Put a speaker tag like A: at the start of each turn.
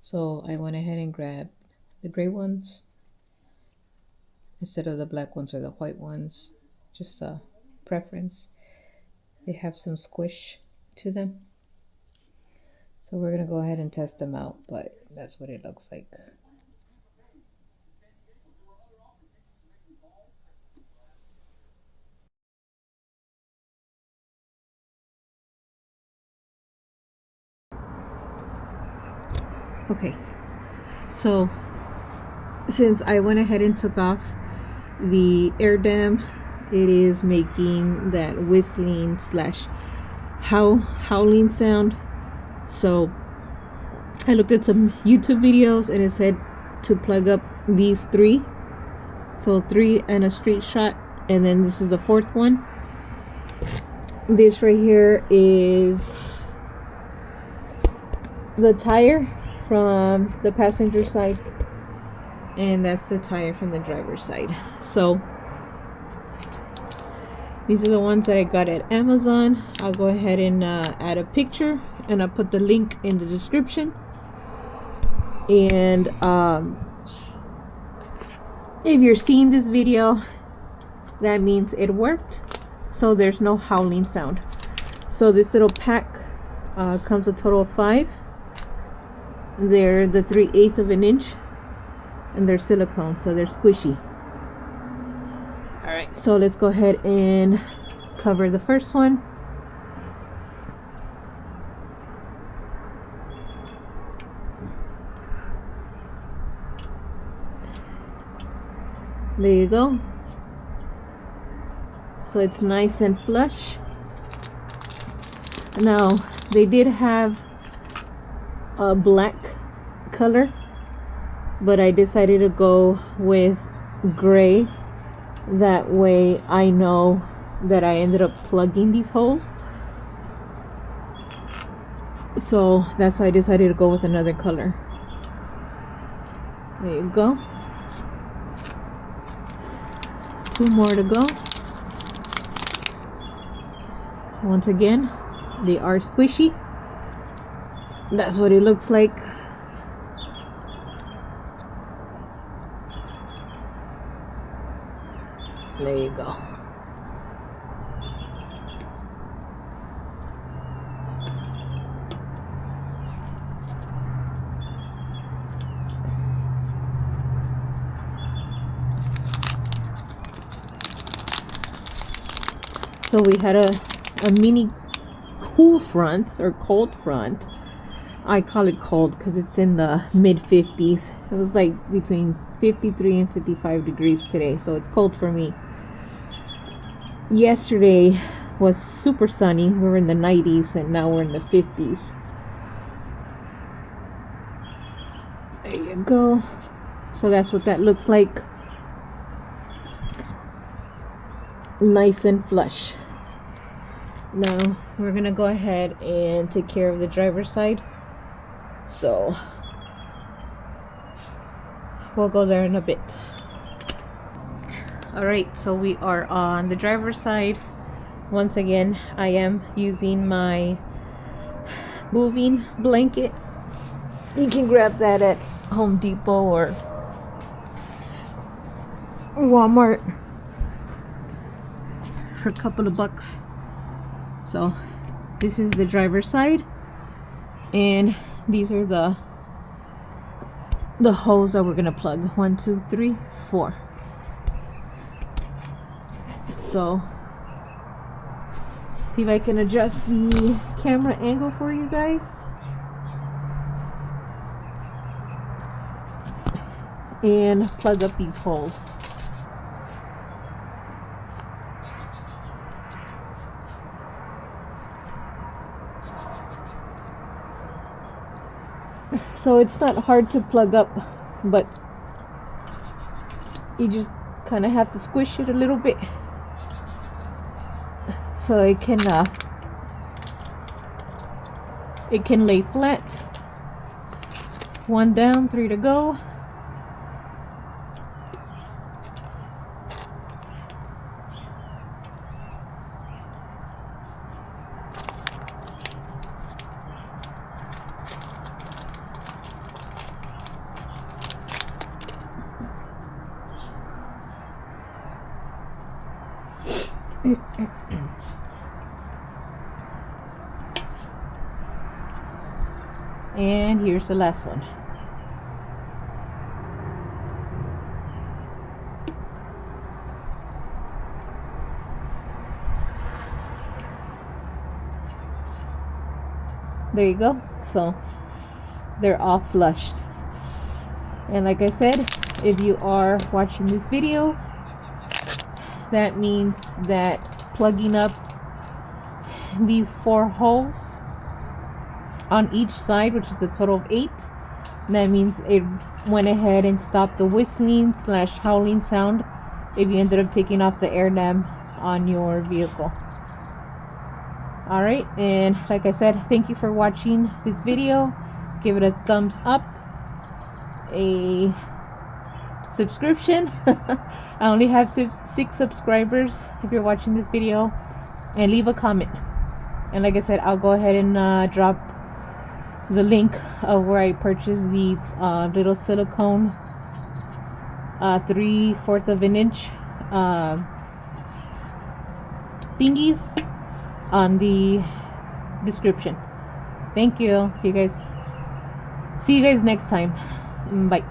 A: So I went ahead and grabbed the gray ones instead of the black ones or the white ones. Just a preference. They have some squish to them. So we're gonna go ahead and test them out, but that's what it looks like. Okay, so since I went ahead and took off the air dam, it is making that whistling slash howling sound. So I looked at some YouTube videos and it said to plug up these three. So 3 and a straight shot, and then this is the fourth one. This right here is the tire from the passenger side, and that's the tire from the driver's side. So these are the ones that I got at Amazon. I'll go ahead and add a picture, and I'll put the link in the description. And if you're seeing this video, that means it worked. So there's no howling sound. So this little pack comes a total of 5. They're the 3/8 of an inch, and they're silicone, so they're squishy. All right, so let's go ahead and cover the first one. There you go. So it's nice and flush. Now they did have a black color, but I decided to go with gray. That way I know that I ended up plugging these holes. So that's why I decided to go with another color. There you go. 2 more to go. So once again, they are squishy. That's what it looks like. There you go. So we had a mini cool front or cold front. I call it cold because it's in the mid 50s. It was like between 53 and 55 degrees today, so it's cold for me. Yesterday was super sunny. We were in the 90s, and now we're in the 50s. There you go. So that's what that looks like. Nice and flush. Now we're gonna go ahead and take care of the driver's side. So we'll go there in a bit. Alright, so we are on the driver's side. Once again, I am using my moving blanket. You can grab that at Home Depot or Walmart for a couple of bucks. So this is the driver's side, and these are the holes that we're gonna plug. 1, 2, 3, 4. So see if I can adjust the camera angle for you guys. And plug up these holes. So it's not hard to plug up, but you just kind of have to squish it a little bit so it can lay flat. 1 down, 3 to go. And here's the last one. There you go. So they're all flushed. And like I said, if you are watching this video, that means that plugging up these 4 holes on each side, which is a total of 8, that means it went ahead and stopped the whistling / howling sound if you ended up taking off the air dam on your vehicle. Alright, and like I said, thank you for watching this video. Give it a thumbs up, a subscription. I only have 6 subscribers if you're watching this video, and leave a comment. And like I said, I'll go ahead and drop the link of where I purchased these little silicone 3/4 of an inch thingies on the description. Thank you. See you guys next time. Bye.